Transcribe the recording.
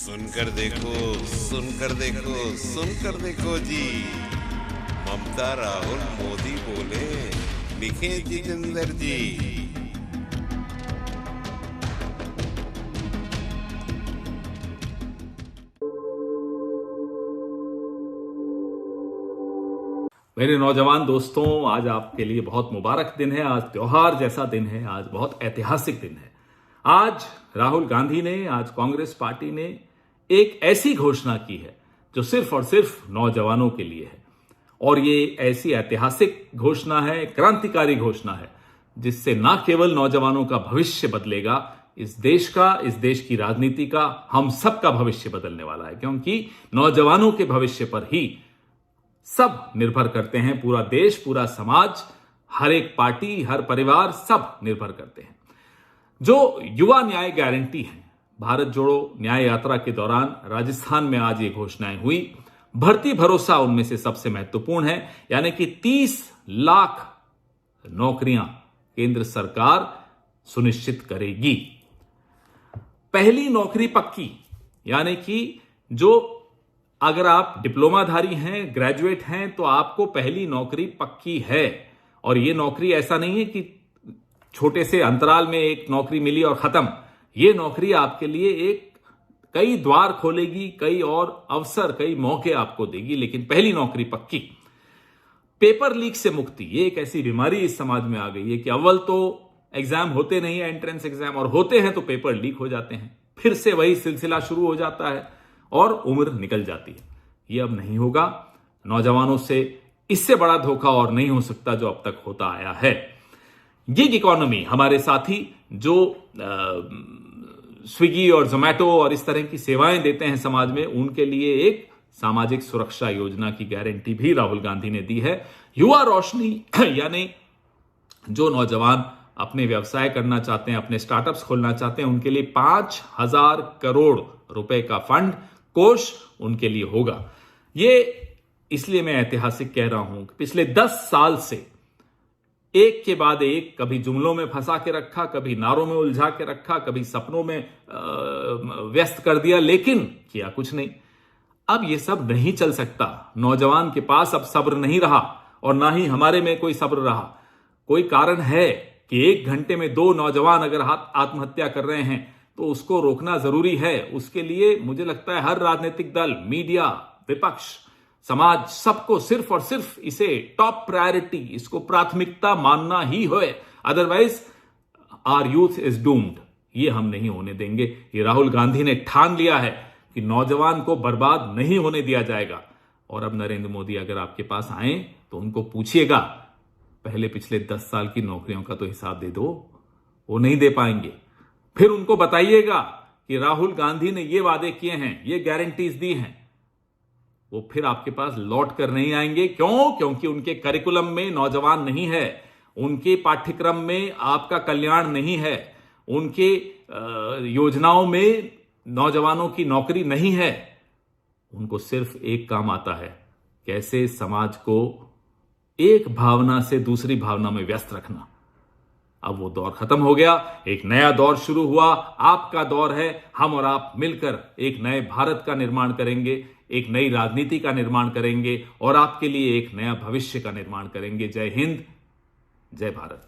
सुनकर देखो, सुनकर देखो, सुनकर देखो जी। ममता राहुल मोदी बोले, लिखे जितेंद्र जी। मेरे नौजवान दोस्तों, आज आपके लिए बहुत मुबारक दिन है। आज त्योहार जैसा दिन है, आज बहुत ऐतिहासिक दिन है। आज राहुल गांधी ने, आज कांग्रेस पार्टी ने एक ऐसी घोषणा की है जो सिर्फ और सिर्फ नौजवानों के लिए है। और ये ऐसी ऐतिहासिक घोषणा है, क्रांतिकारी घोषणा है, जिससे ना केवल नौजवानों का भविष्य बदलेगा, इस देश का, इस देश की राजनीति का, हम सबका भविष्य बदलने वाला है। क्योंकि नौजवानों के भविष्य पर ही सब निर्भर करते हैं। पूरा देश, पूरा समाज, हर एक पार्टी, हर परिवार, सब निर्भर करते हैं। जो युवा न्याय गारंटी है, भारत जोड़ो न्याय यात्रा के दौरान राजस्थान में आज ये घोषणाएं हुई। भर्ती भरोसा उनमें से सबसे महत्वपूर्ण है, यानी कि 30 लाख नौकरियां केंद्र सरकार सुनिश्चित करेगी। पहली नौकरी पक्की, यानी कि जो अगर आप डिप्लोमाधारी हैं, ग्रेजुएट हैं, तो आपको पहली नौकरी पक्की है। और यह नौकरी ऐसा नहीं है कि छोटे से अंतराल में एक नौकरी मिली और खत्म। यह नौकरी आपके लिए कई द्वार खोलेगी, कई और अवसर, कई मौके आपको देगी, लेकिन पहली नौकरी पक्की। पेपर लीक से मुक्ति, ये एक ऐसी बीमारी इस समाज में आ गई है कि अव्वल तो एग्जाम होते नहीं है, एंट्रेंस एग्जाम, और होते हैं तो पेपर लीक हो जाते हैं। फिर से वही सिलसिला शुरू हो जाता है और उम्र निकल जाती है। यह अब नहीं होगा। नौजवानों से इससे बड़ा धोखा और नहीं हो सकता जो अब तक होता आया है। गिग इकोनॉमी, हमारे साथी जो स्विगी और जोमैटो और इस तरह की सेवाएं देते हैं समाज में, उनके लिए एक सामाजिक सुरक्षा योजना की गारंटी भी राहुल गांधी ने दी है। युवा रोशनी, यानी जो नौजवान अपने व्यवसाय करना चाहते हैं, अपने स्टार्टअप्स खोलना चाहते हैं, उनके लिए 5,000 करोड़ रुपए का फंड, कोष उनके लिए होगा। ये इसलिए मैं ऐतिहासिक कह रहा हूं कि पिछले 10 साल से एक के बाद एक, कभी जुमलों में फंसा के रखा, कभी नारों में उलझा के रखा, कभी सपनों में व्यस्त कर दिया, लेकिन किया कुछ नहीं। अब ये सब नहीं चल सकता। नौजवान के पास अब सब्र नहीं रहा, और ना ही हमारे में कोई सब्र रहा। कोई कारण है कि 1 घंटे में 2 नौजवान अगर आत्महत्या कर रहे हैं तो उसको रोकना जरूरी है। उसके लिए मुझे लगता है हर राजनीतिक दल, मीडिया, विपक्ष, समाज, सबको सिर्फ और सिर्फ इसे टॉप प्रायोरिटी, इसको प्राथमिकता मानना ही है। Otherwise our youth is doomed. ये हम नहीं होने देंगे। ये राहुल गांधी ने ठान लिया है कि नौजवान को बर्बाद नहीं होने दिया जाएगा। और अब नरेंद्र मोदी अगर आपके पास आए तो उनको पूछिएगा, पहले पिछले 10 साल की नौकरियों का तो हिसाब दे दो। वो नहीं दे पाएंगे। फिर उनको बताइएगा कि राहुल गांधी ने ये वादे किए हैं, ये गारंटीज दी हैं। वो फिर आपके पास लौट कर नहीं आएंगे। क्यों? क्योंकि उनके करिकुलम में नौजवान नहीं है, उनके पाठ्यक्रम में आपका कल्याण नहीं है, उनके योजनाओं में नौजवानों की नौकरी नहीं है। उनको सिर्फ एक काम आता है, कैसे समाज को एक भावना से दूसरी भावना में व्यस्त रखना। अब वो दौर खत्म हो गया, एक नया दौर शुरू हुआ। आपका दौर है। हम और आप मिलकर एक नए भारत का निर्माण करेंगे, एक नई राजनीति का निर्माण करेंगे और आपके लिए एक नया भविष्य का निर्माण करेंगे। जय हिंद, जय भारत।